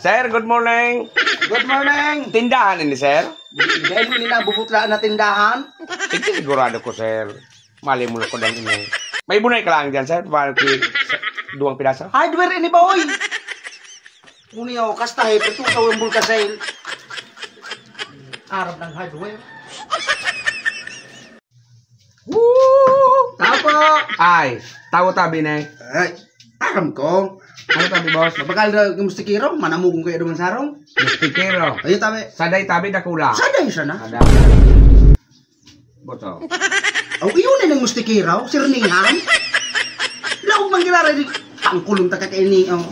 Sir, good morning. Good morning. Tindahan ini, sir? Dahil hindi na bubutlaan na tindahan. Ito sigurado ko, sir. Mali mo ko lang ini. May bunay ka lang dyan, sir. Baki, duwang piraso. Hardware ini boy. Uniyaw, kastahe, pero sa Wimbul ka sale. Arab ng hardware. Woo! Tapo. Ay, tawo tabi na. Ay, aram ko. Ano tabi, boss? Mapakal na yung mustikiro, manamugong kayo naman sarong. Mustikero. Ayo tabi. Saday tabi na kula. Saday siya na. Saday. Boto. Aw, iyon na ng mustikiro, sirningan. Laog manggilara di pangkulong takakaini. Oh.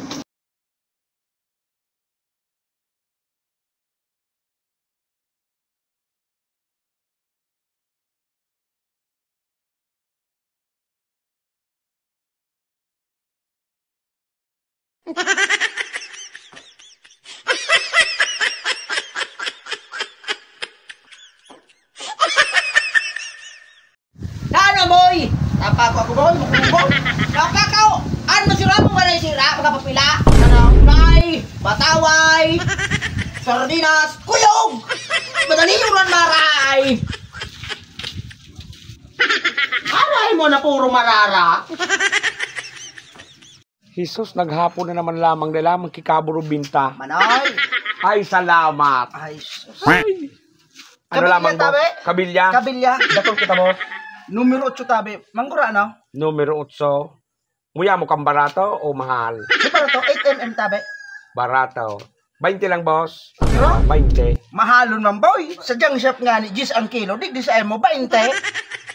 Ano boy? Tapa ko boy, mukubon. Kakakaw, ano masira mo ba na sira? Magkapapila? Ano? Nay, bataway, sardinas, kuyog! Madali yung maray! Aray mo na puro marara. Jesus, naghapon na naman lamang na lamang kikaburo binta. Manay. Ay, salamat. Ay, sus. Ay. Ano Kabilya, lamang mo? tabi. Kabilya? Kabilya. Dakol kita mo. Numero 8 tabi. Manggura no? Numero 8. Muya mo kang barato o mahal? Di para to 8 mm tabi. Barato. 20 lang, boss. Ano? 20. Mahalon man boy. Sa junk shop nga ni Gis ang kilo. Di sa mo 20.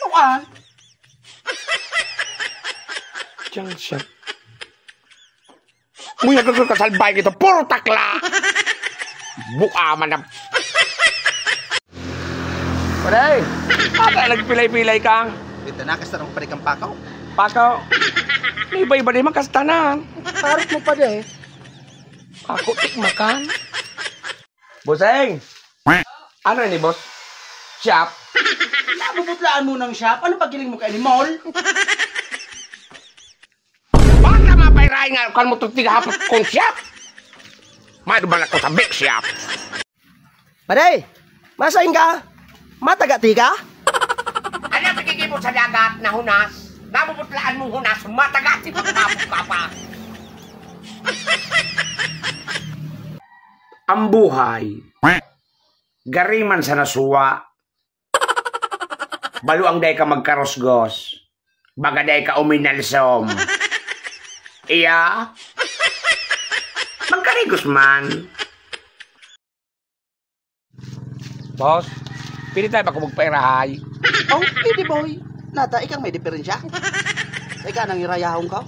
Tuan. Diyan siya. Muya gagawin ka salbay ito. Puro takla. Buka man na. Pare, apa nagpilay-pilay ka? Dito na kasi tarong palikang pakaw. Pakaw. Iba-iba din makastanan. Parot mo pa de. Ako tikmakan. Boseng. Ano ini, boss? Shop? Nabubutlaan mo ng shop. Ano pagiling mo kay ni mall? Bakit na mapayrahin nga kan mo itong tigahapot kong shop? Maduman ako sa big shop. Pare, masain ka? Mataga-tiga? Ano pagkikipot sa dagat na hunas? Nabubutlaan mong hunas, matagati pa kumapot ka pa. Ang buhay, gariman sa nasuwa. Baluang day ka magkarosgos. Baga day ka uminalsom. Iya? Magkarigos man. Boss, pili tayo ba kung magpairahay? Oh, pwede boy. Nata, ikang may diferensya. Ika nang irayahong ka.